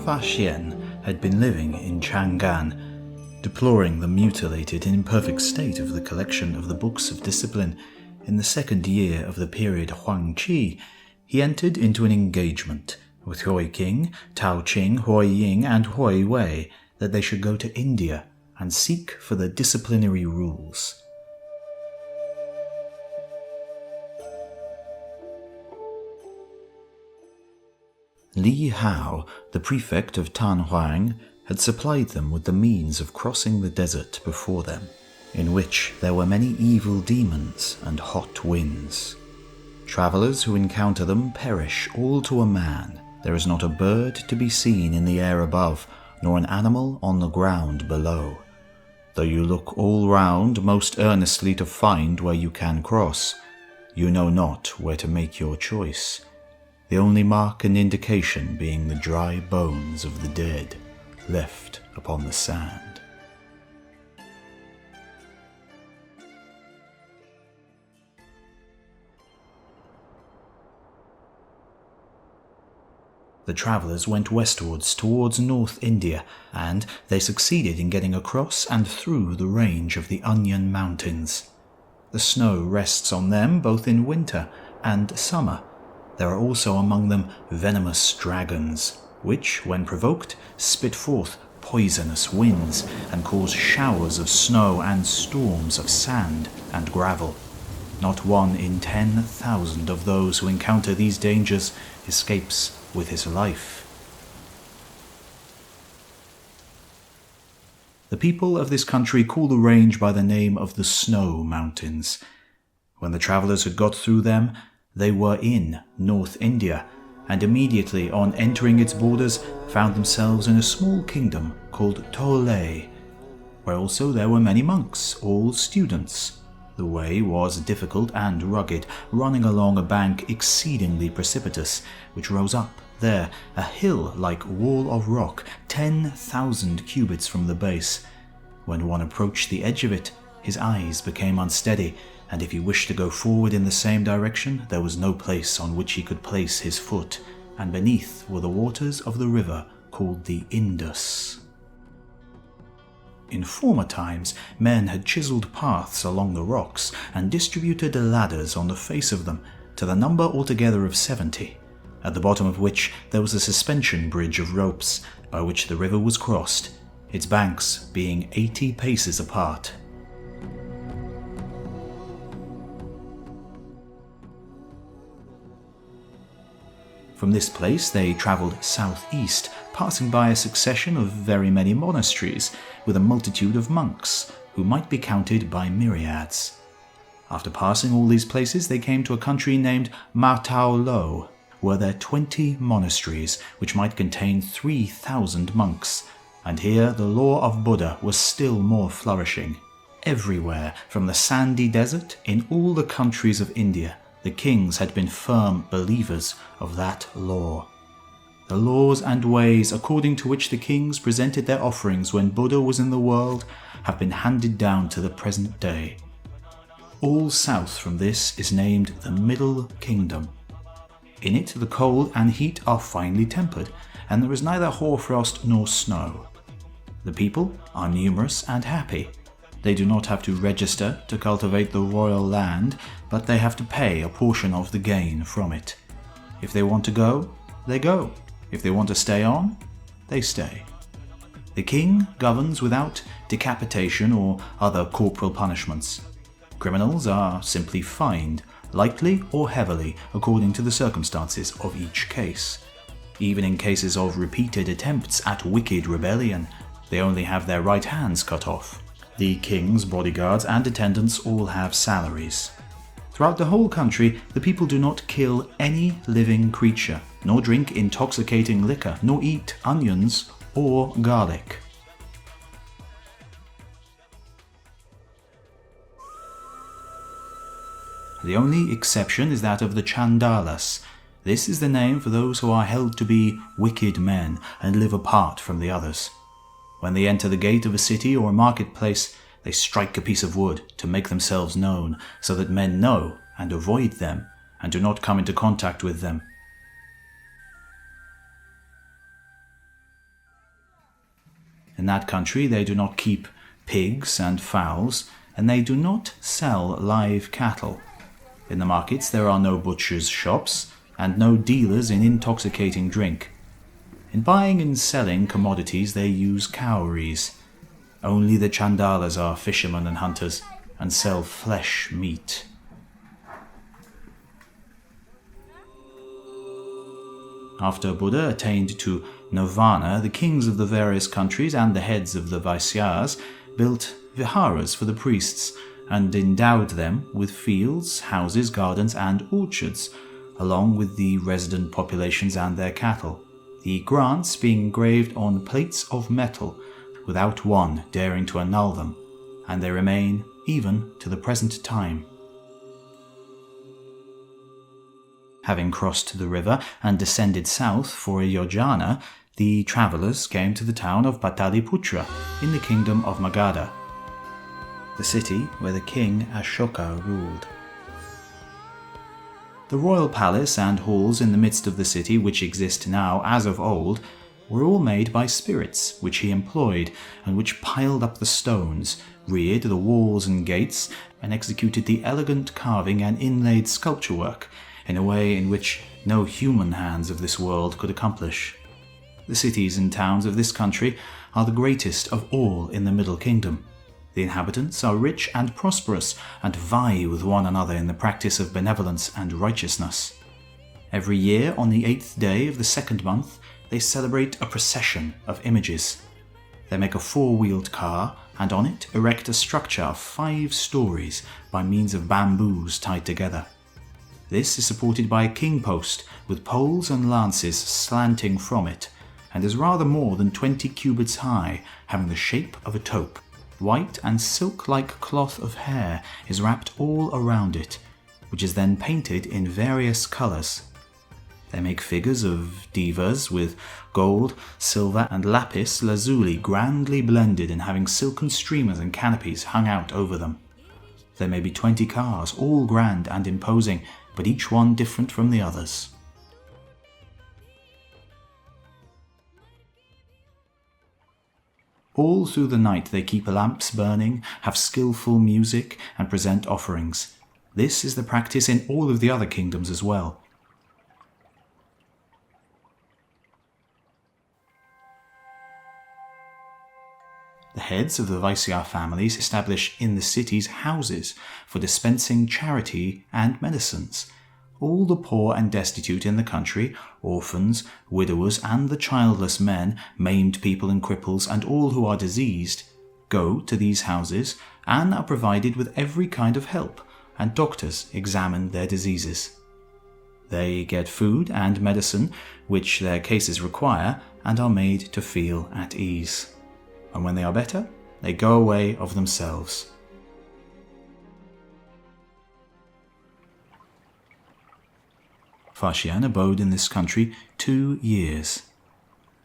Faxian had been living in Chang'an. Deploring the mutilated and imperfect state of the collection of the books of discipline, in the second year of the period Huangqi, he entered into an engagement with Hui King, Tao Qing, Hui Ying, and Hui Wei that they should go to India and seek for the disciplinary rules. Li Hao, the prefect of Tanhuang, had supplied them with the means of crossing the desert before them, in which there were many evil demons and hot winds. Travellers who encounter them perish all to a man. There is not a bird to be seen in the air above, nor an animal on the ground below. Though you look all round most earnestly to find where you can cross, you know not where to make your choice, the only mark and indication being the dry bones of the dead left upon the sand. The travellers went westwards towards North India, and they succeeded in getting across and through the range of the Onion Mountains. The snow rests on them both in winter and summer. There are also among them venomous dragons, which, when provoked, spit forth poisonous winds and cause showers of snow and storms of sand and gravel. Not 1 in 10,000 of those who encounter these dangers escapes with his life. The people of this country call the range by the name of the Snow Mountains. When the travellers had got through them, they were in North India, and immediately on entering its borders found themselves in a small kingdom called Tolei, where also there were many monks, all students. The way was difficult and rugged, running along a bank exceedingly precipitous, which rose up there, a hill-like wall of rock, 10,000 cubits from the base. When one approached the edge of it, his eyes became unsteady, and if he wished to go forward in the same direction, there was no place on which he could place his foot, and beneath were the waters of the river called the Indus. In former times, men had chiselled paths along the rocks and distributed ladders on the face of them, to the number altogether of 70, at the bottom of which there was a suspension bridge of ropes, by which the river was crossed, its banks being 80 paces apart. From this place they travelled southeast, passing by a succession of very many monasteries, with a multitude of monks, who might be counted by myriads. After passing all these places, they came to a country named Matao Lo. Were there 20 monasteries, which might contain 3,000 monks, and here the law of Buddha was still more flourishing. Everywhere, from the sandy desert in all the countries of India, the kings had been firm believers of that law. The laws and ways according to which the kings presented their offerings when Buddha was in the world have been handed down to the present day. All south from this is named the Middle Kingdom. In it the cold and heat are finely tempered, and there is neither hoarfrost nor snow. The people are numerous and happy. They do not have to register to cultivate the royal land, but they have to pay a portion of the gain from it. If they want to go, they go. If they want to stay on, they stay. The king governs without decapitation or other corporal punishments. Criminals are simply fined, lightly or heavily, according to the circumstances of each case. Even in cases of repeated attempts at wicked rebellion, they only have their right hands cut off. The king's bodyguards and attendants all have salaries. Throughout the whole country, the people do not kill any living creature, nor drink intoxicating liquor, nor eat onions or garlic. The only exception is that of the Chandalas. This is the name for those who are held to be wicked men and live apart from the others. When they enter the gate of a city or a marketplace, they strike a piece of wood to make themselves known, so that men know and avoid them, and do not come into contact with them. In that country they do not keep pigs and fowls, and they do not sell live cattle. In the markets there are no butchers' shops, and no dealers in intoxicating drink. In buying and selling commodities they use cowries. Only the Chandalas are fishermen and hunters, and sell flesh meat. After Buddha attained to nirvana, the kings of the various countries and the heads of the Vaisyas built viharas for the priests and endowed them with fields, houses, gardens, and orchards, along with the resident populations and their cattle, the grants being engraved on plates of metal, without one daring to annul them, and they remain even to the present time. Having crossed the river and descended south for a yojana, the travellers came to the town of Pataliputra in the kingdom of Magadha, the city where the king Ashoka ruled. The royal palace and halls in the midst of the city, which exist now as of old, were all made by spirits which he employed, and which piled up the stones, reared the walls and gates, and executed the elegant carving and inlaid sculpture work in a way in which no human hands of this world could accomplish. The cities and towns of this country are the greatest of all in the Middle Kingdom. The inhabitants are rich and prosperous, and vie with one another in the practice of benevolence and righteousness. Every year, on the 8th day of the 2nd month, they celebrate a procession of images. They make a 4-wheeled car, and on it erect a structure of 5 stories by means of bamboos tied together. This is supported by a king post with poles and lances slanting from it, and is rather more than 20 cubits high, having the shape of a taupe. White and silk-like cloth of hair is wrapped all around it, which is then painted in various colours. They make figures of devas with gold, silver and lapis lazuli grandly blended and having silken streamers and canopies hung out over them. There may be 20 cars, all grand and imposing, but each one different from the others. All through the night they keep lamps burning, have skillful music, and present offerings. This is the practice in all of the other kingdoms as well. The heads of the Vaisya families establish in the cities houses for dispensing charity and medicines. All the poor and destitute in the country, orphans, widowers, and the childless men, maimed people and cripples, and all who are diseased, go to these houses and are provided with every kind of help, and doctors examine their diseases. They get food and medicine, which their cases require, and are made to feel at ease. And when they are better, they go away of themselves. Faxian abode in this country 2 years.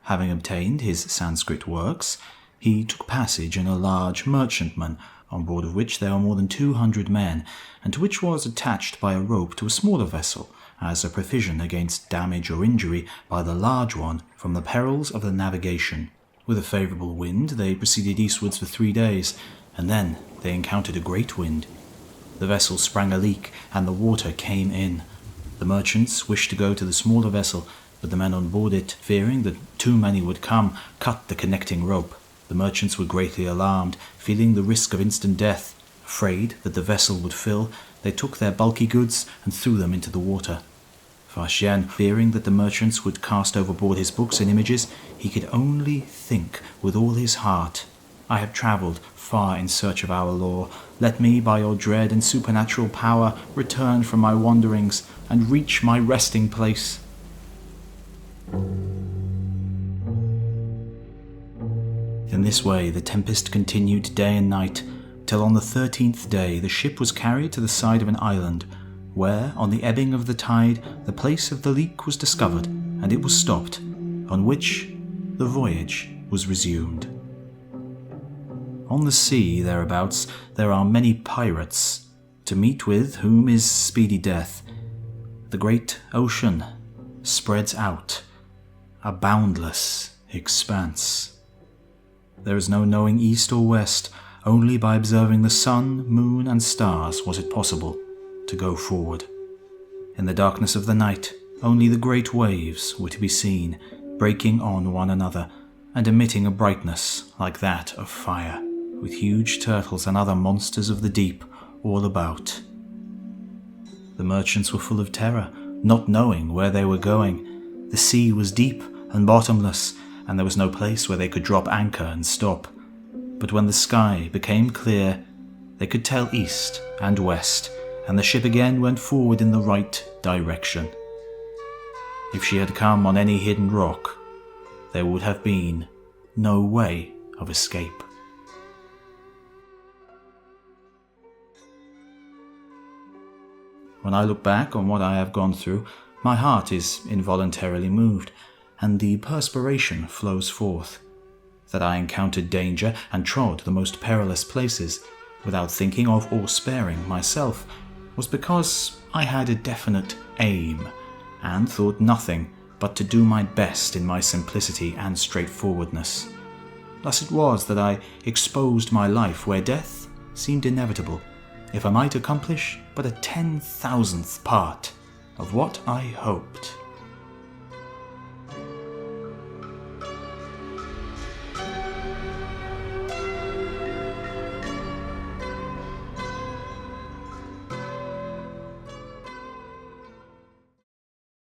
Having obtained his Sanskrit works, he took passage in a large merchantman, on board of which there were more than 200 men, and to which was attached by a rope to a smaller vessel, as a provision against damage or injury by the large one from the perils of the navigation. With a favourable wind, they proceeded eastwards for 3 days, and then they encountered a great wind. The vessel sprang a leak, and the water came in. The merchants wished to go to the smaller vessel, but the men on board it, fearing that too many would come, cut the connecting rope. The merchants were greatly alarmed, feeling the risk of instant death. Afraid that the vessel would fill, they took their bulky goods and threw them into the water. Faxian, fearing that the merchants would cast overboard his books and images, he could only think with all his heart, "I have travelled far in search of our law. Let me, by your dread and supernatural power, return from my wanderings and reach my resting place." In this way the tempest continued day and night, till on the 13th day the ship was carried to the side of an island, where, on the ebbing of the tide, the place of the leak was discovered, and it was stopped, on which the voyage was resumed. On the sea thereabouts there are many pirates, to meet with whom is speedy death. The great ocean spreads out, a boundless expanse. There is no knowing east or west. Only by observing the sun, moon, and stars was it possible to go forward. In the darkness of the night, only the great waves were to be seen, breaking on one another, and emitting a brightness like that of fire, with huge turtles and other monsters of the deep all about. The merchants were full of terror, not knowing where they were going. The sea was deep and bottomless, and there was no place where they could drop anchor and stop. But when the sky became clear, they could tell east and west, and the ship again went forward in the right direction. If she had come on any hidden rock, there would have been no way of escape. When I look back on what I have gone through, my heart is involuntarily moved, and the perspiration flows forth. That I encountered danger and trod the most perilous places, without thinking of or sparing myself, was because I had a definite aim, and thought nothing but to do my best in my simplicity and straightforwardness. Thus it was that I exposed my life where death seemed inevitable, if I might accomplish but a 10,000th part of what I hoped.